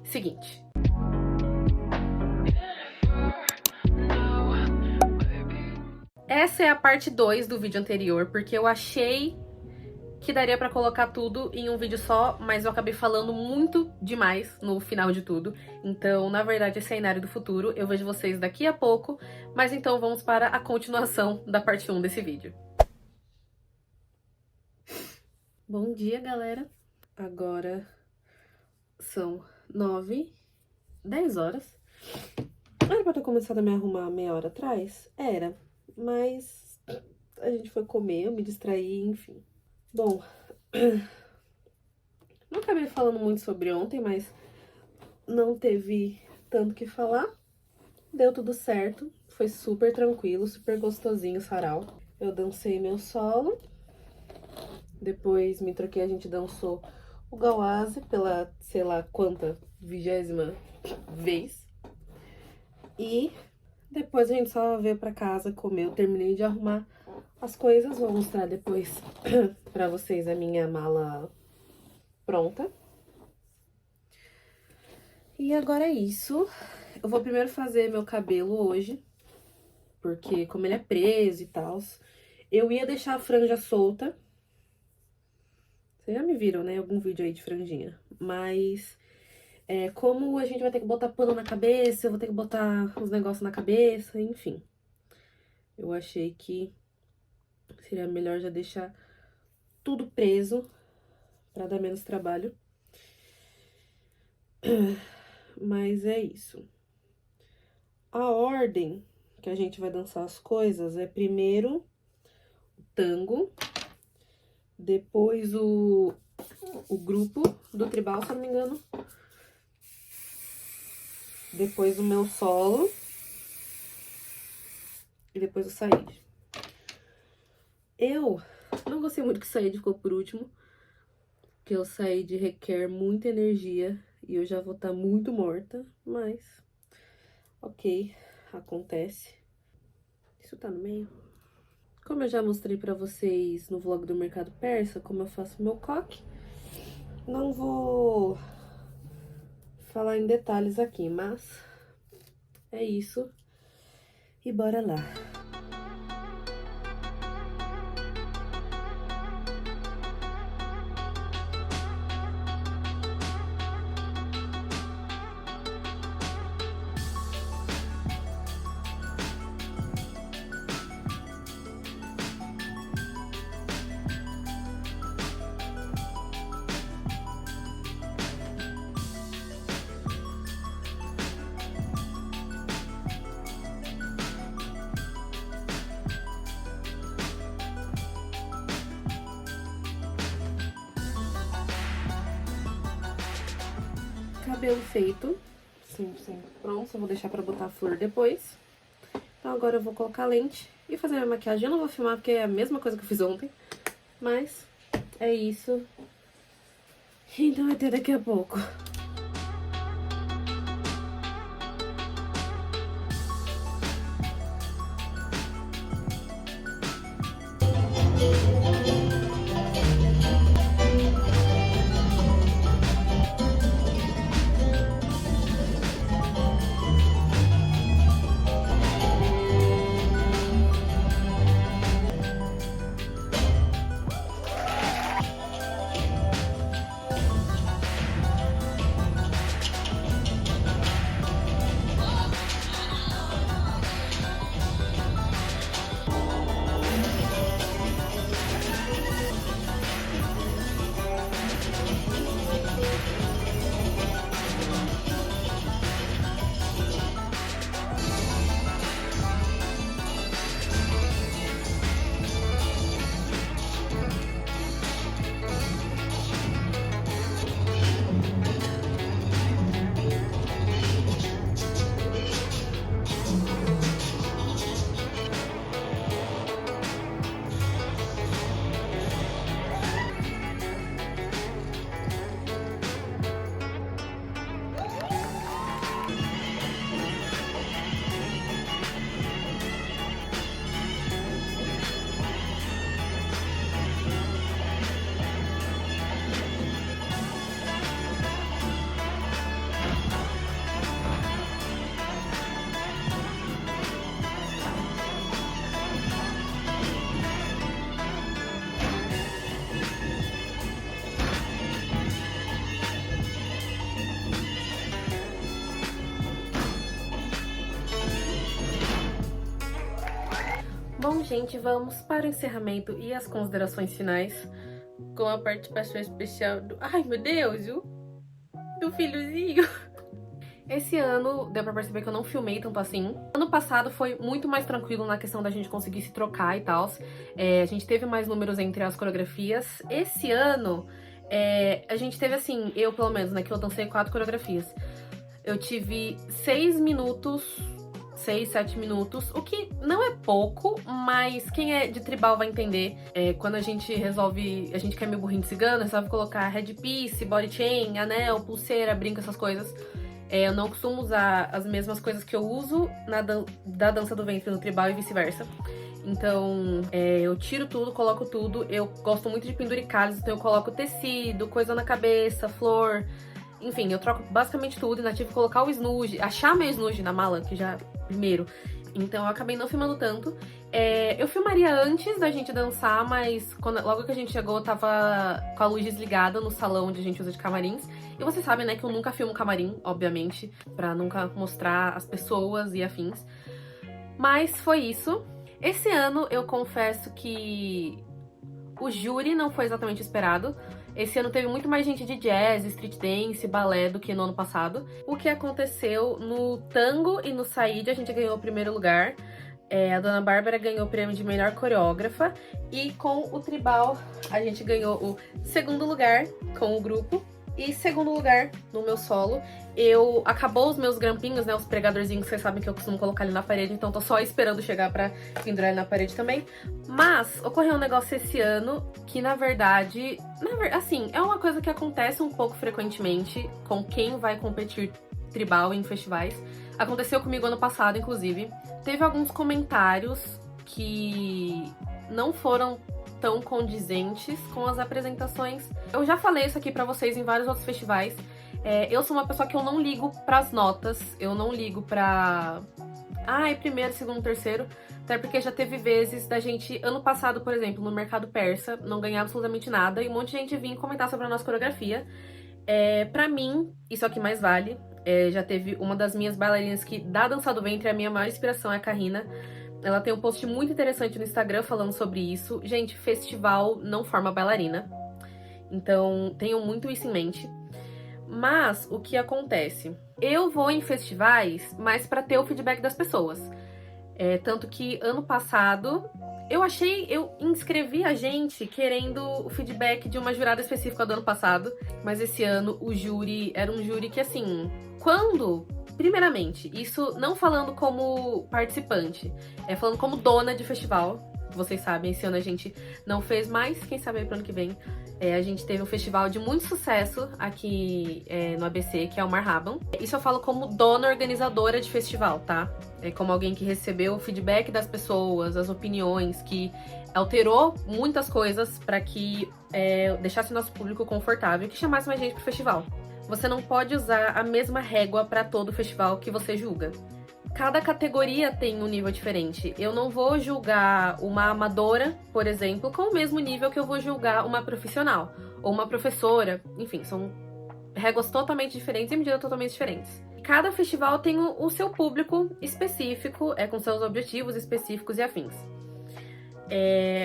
Seguinte. Essa é a parte 2 do vídeo anterior, porque eu achei que daria pra colocar tudo em um vídeo só, mas eu acabei falando muito demais no final de tudo. Então, na verdade, esse é a Inari do futuro. Eu vejo vocês daqui a pouco, mas então vamos para a continuação da parte 1 desse vídeo. Bom dia, galera. Agora são 10 horas. Era pra ter começado a me arrumar meia hora atrás? Era, mas a gente foi comer, eu me distraí, enfim. Bom, não acabei falando muito sobre ontem, mas não teve tanto que falar. Deu tudo certo, foi super tranquilo, super gostosinho o sarau. Eu dancei meu solo, depois me troquei, a gente dançou o Gauase pela, sei lá quanta, 20ª vez. E depois a gente só veio pra casa, comeu, terminei de arrumar as coisas. Vou mostrar depois pra vocês a minha mala pronta. E agora é isso. Eu vou primeiro fazer meu cabelo hoje, porque como ele é preso e tal, eu ia deixar a franja solta. Vocês já me viram, né? Algum vídeo aí de franjinha. Mas, como a gente vai ter que botar pano na cabeça, eu vou ter que botar os negócios na cabeça, enfim. Eu achei que seria melhor já deixar tudo preso, pra dar menos trabalho. Mas é isso. A ordem que a gente vai dançar as coisas é primeiro o tango, depois o grupo do tribal, se eu não me engano, depois o meu solo e depois o Said. Eu não gostei muito que o Said ficou por último, porque o Said requer muita energia e eu já vou estar muito morta, mas ok, acontece. Isso tá no meio. Como eu já mostrei pra vocês no vlog do Mercado Persa, como eu faço meu coque, não vou falar em detalhes aqui, mas é isso. E bora lá. Cabelo feito, 100% pronto, eu vou deixar pra botar a flor depois. Então agora eu vou colocar a lente e fazer minha maquiagem. Eu não vou filmar porque é a mesma coisa que eu fiz ontem, mas é isso. Então até daqui a pouco. Bom, gente, vamos para o encerramento e as considerações finais com a participação especial do... Ai, meu Deus, do filhozinho. Esse ano, deu pra perceber que eu não filmei tanto assim. Ano passado foi muito mais tranquilo na questão da gente conseguir se trocar e tal. A gente teve mais números entre as coreografias. Esse ano, a gente teve assim, eu pelo menos, né, que eu dancei 4 coreografias. Eu tive 6 minutos, 6, 7 minutos, o que não é pouco, mas quem é de tribal vai entender. Quando a gente resolve, a gente quer meio burrinho de cigano, resolve colocar headpiece, body chain, anel, pulseira, brinco, essas coisas. Eu não costumo usar as mesmas coisas que eu uso da dança do ventre no tribal e vice-versa. Então, eu tiro tudo, coloco tudo. Eu gosto muito de penduricalhos, então eu coloco tecido, coisa na cabeça, flor. Enfim, eu troco basicamente tudo. Ainda tive que colocar o snooze, achar meu snooze na mala, que já primeiro. Então eu acabei não filmando tanto. Eu filmaria antes da gente dançar, mas logo que a gente chegou, eu tava com a luz desligada no salão onde a gente usa de camarins. E vocês sabem, né, que eu nunca filmo camarim, obviamente, pra nunca mostrar as pessoas e afins. Mas foi isso. Esse ano, eu confesso que o júri não foi exatamente esperado. Esse ano teve muito mais gente de jazz, street dance, balé do que no ano passado. O que aconteceu no tango e no saíde, a gente ganhou o primeiro lugar. A Dona Bárbara ganhou o prêmio de melhor coreógrafa. E com o tribal, a gente ganhou o segundo lugar com o grupo. E segundo lugar no meu solo. Acabou os meus grampinhos, né, os pregadorzinhos que vocês sabem que eu costumo colocar ali na parede, então tô só esperando chegar pra pendurar ele na parede também. Mas ocorreu um negócio esse ano que, na verdade, assim, é uma coisa que acontece um pouco frequentemente com quem vai competir tribal em festivais. Aconteceu comigo ano passado, inclusive. Teve alguns comentários que não foram tão condizentes com as apresentações. Eu já falei isso aqui pra vocês em vários outros festivais. Eu sou uma pessoa que eu não ligo pras notas, eu não ligo pra... primeiro, segundo, terceiro. Até porque já teve vezes da gente, ano passado, por exemplo, no mercado persa, não ganhar absolutamente nada, e um monte de gente vinha comentar sobre a nossa coreografia. Pra mim, isso é o que mais vale. Já teve uma das minhas bailarinas que, da dança do ventre, a minha maior inspiração é a Karina. Ela tem um post muito interessante no Instagram falando sobre isso. Gente, festival não forma bailarina. Então, tenham muito isso em mente. Mas, o que acontece? Eu vou em festivais mais pra ter o feedback das pessoas. Tanto que, ano passado, eu inscrevi a gente querendo o feedback de uma jurada específica do ano passado. Mas esse ano, o júri era um júri que, assim, primeiramente, isso não falando como participante, falando como dona de festival. Vocês sabem, esse ano a gente não fez mais, quem sabe aí pro ano que vem. A gente teve um festival de muito sucesso aqui no ABC, que é o Marhaban. Isso eu falo como dona organizadora de festival, tá? Como alguém que recebeu o feedback das pessoas, as opiniões, que alterou muitas coisas para que deixasse o nosso público confortável e que chamasse mais gente pro festival. Você não pode usar a mesma régua para todo festival que você julga. Cada categoria tem um nível diferente. Eu não vou julgar uma amadora, por exemplo, com o mesmo nível que eu vou julgar uma profissional ou uma professora. Enfim, são réguas totalmente diferentes e medidas totalmente diferentes. Cada festival tem o seu público específico, com seus objetivos específicos e afins.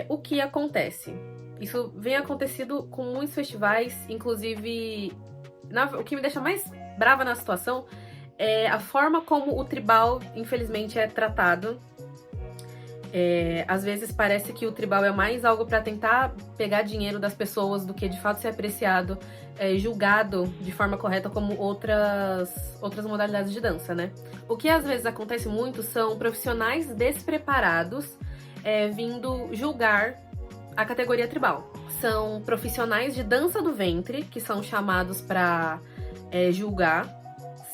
O que acontece? Isso vem acontecido com muitos festivais, inclusive... O que me deixa mais brava na situação é a forma como o tribal, infelizmente, é tratado. Às vezes parece que o tribal é mais algo para tentar pegar dinheiro das pessoas do que de fato ser apreciado, julgado de forma correta como outras modalidades de dança, né? O que às vezes acontece muito são profissionais despreparados vindo julgar a categoria tribal. São profissionais de dança do ventre que são chamados para julgar,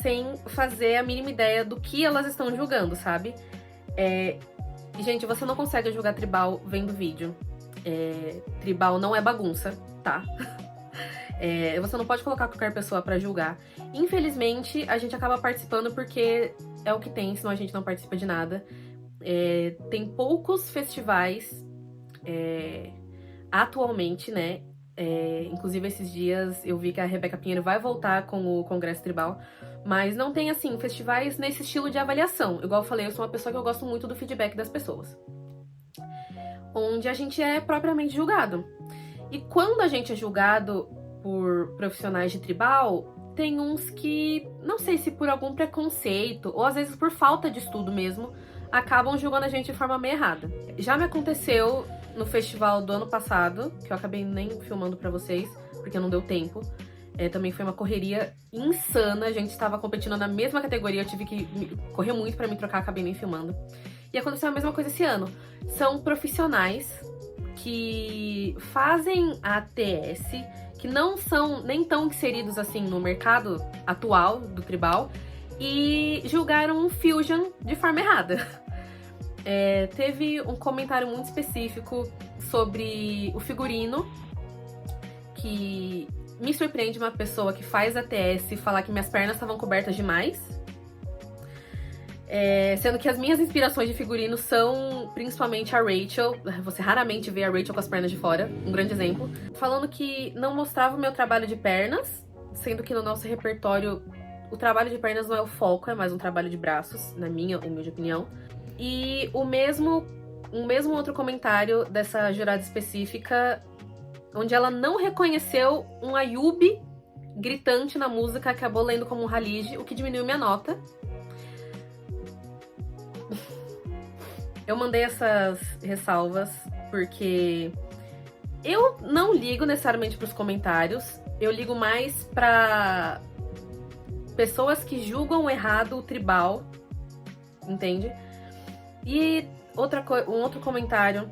sem fazer a mínima ideia do que elas estão julgando, sabe? Gente, você não consegue julgar tribal vendo vídeo. Tribal não é bagunça, tá? Você não pode colocar qualquer pessoa pra julgar. Infelizmente, a gente acaba participando porque é o que tem, senão a gente não participa de nada. Tem poucos festivais atualmente, né? Inclusive, esses dias eu vi que a Rebeca Pinheiro vai voltar com o Congresso Tribal, mas não tem, assim, festivais nesse estilo de avaliação. Igual eu falei, eu sou uma pessoa que eu gosto muito do feedback das pessoas. onde a gente é propriamente julgado. E quando a gente é julgado por profissionais de tribal, tem uns que, não sei se por algum preconceito, ou às vezes por falta de estudo mesmo, acabam julgando a gente de forma meio errada. Já me aconteceu no festival do ano passado, que eu acabei nem filmando pra vocês, porque não deu tempo. Também foi uma correria insana, a gente estava competindo na mesma categoria, eu tive que correr muito pra me trocar, acabei nem filmando. E aconteceu a mesma coisa esse ano. São profissionais que fazem a ATS, que não são nem tão inseridos assim no mercado atual do tribal, e julgaram o Fusion de forma errada. Teve um comentário muito específico sobre o figurino, que me surpreende uma pessoa que faz ATS falar que minhas pernas estavam cobertas demais. Sendo que as minhas inspirações de figurino são principalmente a Rachel. Você raramente vê a Rachel com as pernas de fora, um grande exemplo. Falando que não mostrava o meu trabalho de pernas, sendo que no nosso repertório o trabalho de pernas não é o foco, é mais um trabalho de braços, na minha humilde opinião. E o mesmo outro comentário dessa jurada específica, onde ela não reconheceu um Ayub gritante na música, acabou lendo como um Halid, o que diminuiu minha nota. Eu mandei essas ressalvas porque eu não ligo necessariamente pros comentários, eu ligo mais pra pessoas que julgam errado o tribal, entende? E um outro comentário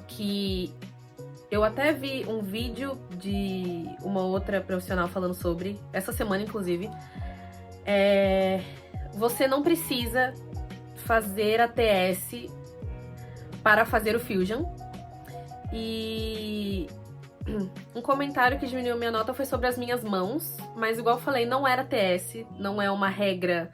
que eu até vi um vídeo de uma outra profissional falando sobre, essa semana inclusive, você não precisa fazer a TS para fazer o Fusion. E um comentário que diminuiu minha nota foi sobre as minhas mãos, mas igual eu falei, não era TS, não é uma regra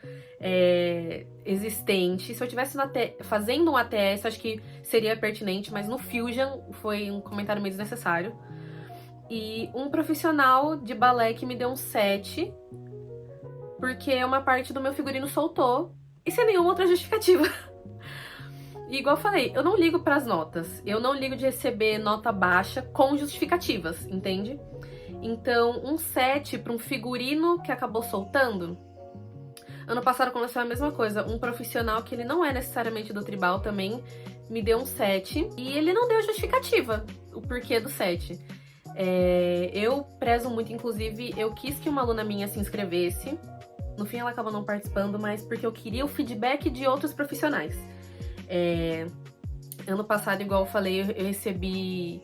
existente. Se eu estivesse fazendo um ATS, acho que seria pertinente, mas no Fusion foi um comentário meio desnecessário. E um profissional de balé que me deu um 7, porque uma parte do meu figurino soltou, e sem nenhuma outra justificativa. E igual eu falei, eu não ligo pras notas. Eu não ligo de receber nota baixa com justificativas, entende? Então, um 7 pra um figurino que acabou soltando. Ano passado aconteceu a mesma coisa. Um profissional que ele não é necessariamente do tribal também me deu um 7. E ele não deu justificativa, o porquê do 7. Eu prezo muito, inclusive, eu quis que uma aluna minha se inscrevesse. No fim ela acabou não participando, mas porque eu queria o feedback de outros profissionais. Ano passado, igual eu falei, eu recebi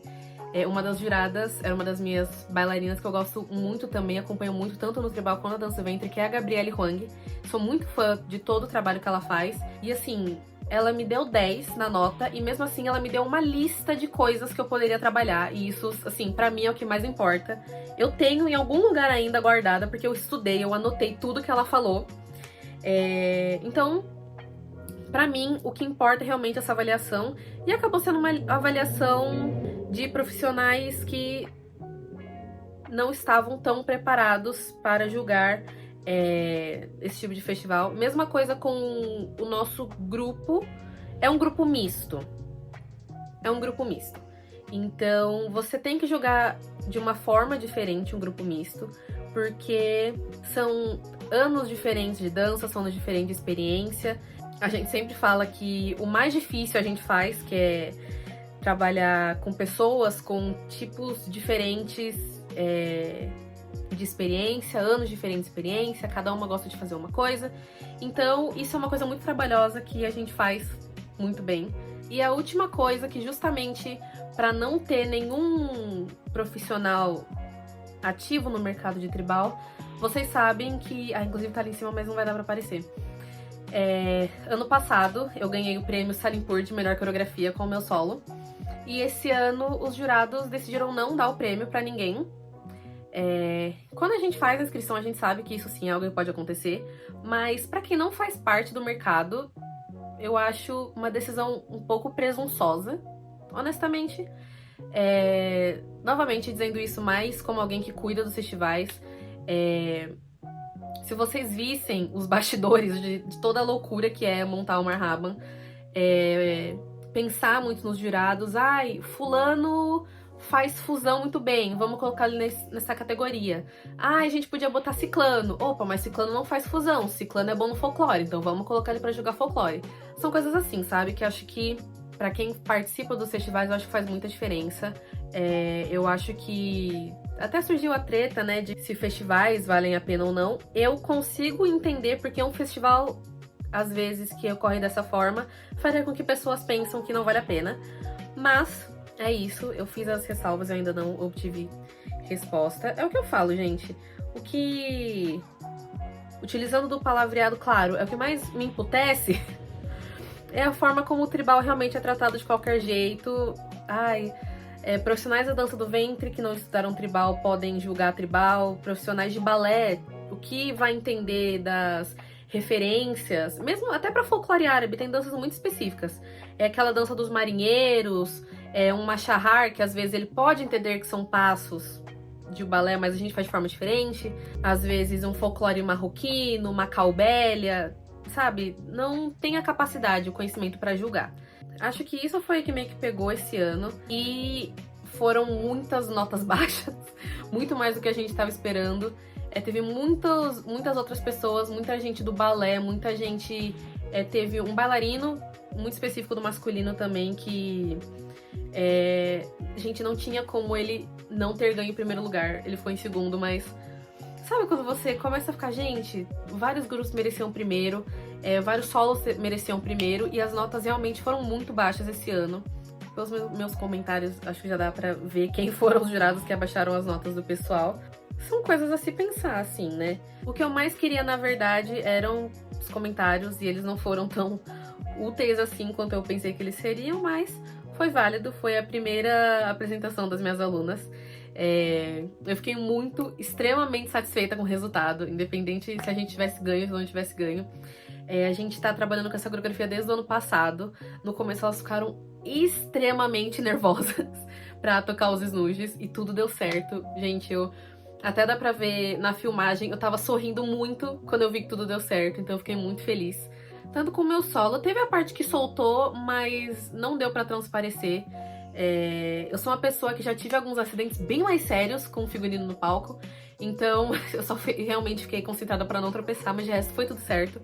uma das juradas, era uma das minhas bailarinas que eu gosto muito também, acompanho muito, tanto no tribal quanto na dança ventre, que é a Gabriele Huang. Sou muito fã de todo o trabalho que ela faz. E assim, ela me deu 10 na nota, e mesmo assim ela me deu uma lista de coisas que eu poderia trabalhar. E isso, assim, pra mim é o que mais importa. Eu tenho em algum lugar ainda guardada, porque eu estudei, eu anotei tudo que ela falou. Então, pra mim, o que importa é realmente essa avaliação. E acabou sendo uma avaliação de profissionais que não estavam tão preparados para julgar esse tipo de festival. Mesma coisa com o nosso grupo. É um grupo misto. Então, você tem que julgar de uma forma diferente um grupo misto, porque são anos diferentes de dança, são anos diferentes de experiência. A gente sempre fala que o mais difícil a gente faz, que é trabalhar com pessoas com tipos diferentes de experiência, anos diferentes de experiência, cada uma gosta de fazer uma coisa. Então, isso é uma coisa muito trabalhosa que a gente faz muito bem. E a última coisa, que justamente para não ter nenhum profissional ativo no mercado de tribal, vocês sabem que... inclusive tá ali em cima, mas não vai dar pra aparecer. Ano passado, eu ganhei o prêmio Salimpur de melhor coreografia com o meu solo. E esse ano, os jurados decidiram não dar o prêmio pra ninguém. Quando a gente faz a inscrição, a gente sabe que isso sim é algo que pode acontecer. Mas pra quem não faz parte do mercado, eu acho uma decisão um pouco presunçosa, honestamente. Novamente, dizendo isso mais como alguém que cuida dos festivais. Se vocês vissem os bastidores de toda a loucura que é montar o Marhaban, pensar muito nos jurados. Ai, fulano faz fusão muito bem, vamos colocar ele nessa categoria. Ai, a gente podia botar ciclano. Opa, mas ciclano não faz fusão, ciclano é bom no folclore, então vamos colocar ele pra jogar folclore. São coisas assim, sabe? Que eu acho que, pra quem participa dos festivais, eu acho que faz muita diferença. Eu acho que até surgiu a treta, né, de se festivais valem a pena ou não. Eu consigo entender porque um festival, às vezes, que ocorre dessa forma, faria com que pessoas pensam que não vale a pena. Mas é isso, eu fiz as ressalvas e ainda não obtive resposta. É o que eu falo, gente. O que... Utilizando do palavreado claro, é o que mais me emputece é a forma como o tribal realmente é tratado de qualquer jeito. Ai... profissionais da dança do ventre que não estudaram tribal podem julgar tribal, profissionais de balé, o que vai entender das referências, mesmo até pra folclore árabe, tem danças muito específicas. É aquela dança dos marinheiros, um machahar, que às vezes ele pode entender que são passos de balé, mas a gente faz de forma diferente. Às vezes um folclore marroquino, uma caubélia, sabe? Não tem a capacidade, o conhecimento pra julgar. Acho que isso foi o que meio que pegou esse ano. E foram muitas notas baixas. Muito mais do que a gente estava esperando. Teve muitas outras pessoas, muita gente do balé, muita gente... teve um bailarino muito específico do masculino também, que... a gente não tinha como ele não ter ganho em primeiro lugar. Ele ficou em segundo, mas... Sabe quando você começa a ficar, gente, vários grupos mereciam primeiro, vários solos mereciam primeiro, e as notas realmente foram muito baixas esse ano. Pelos meus comentários, acho que já dá pra ver quem foram os jurados que abaixaram as notas do pessoal. São coisas a se pensar, assim, né? O que eu mais queria, na verdade, eram os comentários, e eles não foram tão úteis assim quanto eu pensei que eles seriam, mas foi válido, foi a primeira apresentação das minhas alunas. Eu fiquei extremamente satisfeita com o resultado, independente se a gente tivesse ganho ou não tivesse ganho. A gente tá trabalhando com essa coreografia desde o ano passado. No começo elas ficaram extremamente nervosas pra tocar os snooges e tudo deu certo. Gente, até dá pra ver na filmagem, eu tava sorrindo muito quando eu vi que tudo deu certo, então eu fiquei muito feliz. Tanto com o meu solo, teve a parte que soltou, mas não deu pra transparecer. Eu sou uma pessoa que já tive alguns acidentes bem mais sérios com o figurino no palco, então eu só realmente fiquei concentrada pra não tropeçar, mas de resto foi tudo certo.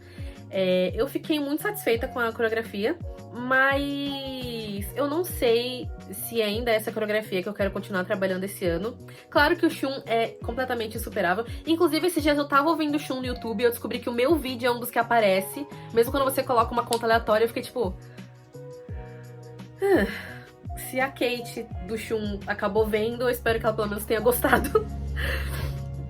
Eu fiquei muito satisfeita com a coreografia, mas eu não sei se ainda é essa coreografia que eu quero continuar trabalhando esse ano. Claro que o Shun é completamente insuperável. Inclusive, esses dias eu tava ouvindo o Shun no YouTube e eu descobri que o meu vídeo é um dos que aparece. Mesmo quando você coloca uma conta aleatória, eu fiquei tipo... Se a Kate do Shun acabou vendo, eu espero que ela pelo menos tenha gostado.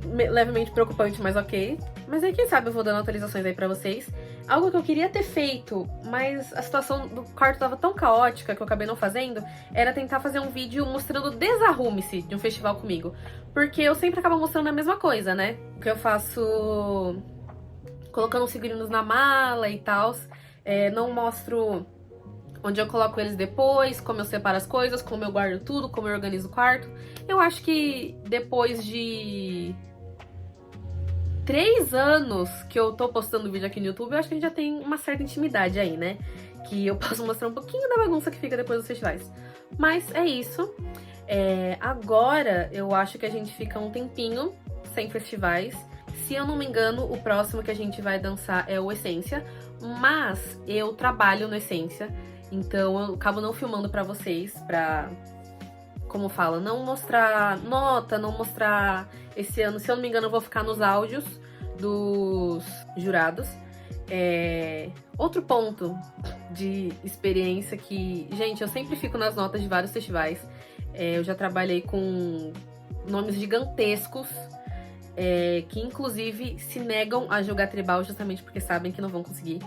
Levemente preocupante, mas ok. Mas aí, quem sabe eu vou dando atualizações aí pra vocês. Algo que eu queria ter feito, mas a situação do quarto tava tão caótica que eu acabei não fazendo, era tentar fazer um vídeo mostrando desarrume-se de um festival comigo. Porque eu sempre acabo mostrando a mesma coisa, né? O que eu faço colocando os figurinos na mala e tal. Não mostro onde eu coloco eles depois, como eu separo as coisas, como eu guardo tudo, como eu organizo o quarto. Eu acho que depois de 3 anos que eu tô postando vídeo aqui no YouTube, eu acho que a gente já tem uma certa intimidade aí, né? Que eu posso mostrar um pouquinho da bagunça que fica depois dos festivais. Mas é isso. Agora eu acho que a gente fica um tempinho sem festivais. Se eu não me engano, o próximo que a gente vai dançar é o Essência. Mas eu trabalho no Essência, então eu acabo não filmando pra vocês, pra... Como fala, não mostrar nota, não mostrar esse ano. Se eu não me engano, eu vou ficar nos áudios dos jurados. Outro ponto de experiência que... Gente, eu sempre fico nas notas de vários festivais. Eu já trabalhei com nomes gigantescos, que inclusive se negam a jogar tribal justamente porque sabem que não vão conseguir.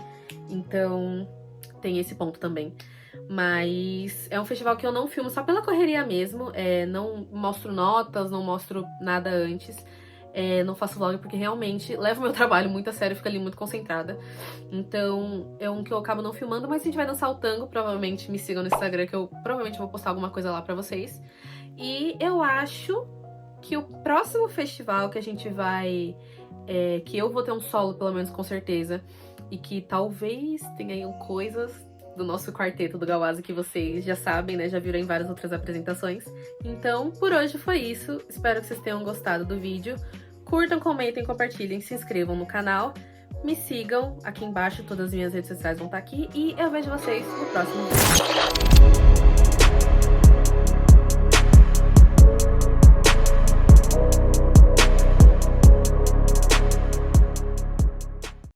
Então, tem esse ponto também. Mas é um festival que eu não filmo só pela correria mesmo, não mostro notas, não mostro nada antes, não faço vlog porque realmente levo meu trabalho muito a sério, fico ali muito concentrada. Então é um que eu acabo não filmando, mas a gente vai dançar o tango, provavelmente me sigam no Instagram que eu provavelmente vou postar alguma coisa lá pra vocês. E eu acho que o próximo festival que a gente vai, que eu vou ter um solo pelo menos com certeza, e que talvez tenham coisas do nosso quarteto do Gawazzi, que vocês já sabem, né? Já viram em várias outras apresentações. Então, por hoje foi isso. Espero que vocês tenham gostado do vídeo. Curtam, comentem, compartilhem, se inscrevam no canal. Me sigam aqui embaixo, todas as minhas redes sociais vão estar aqui. E eu vejo vocês no próximo vídeo.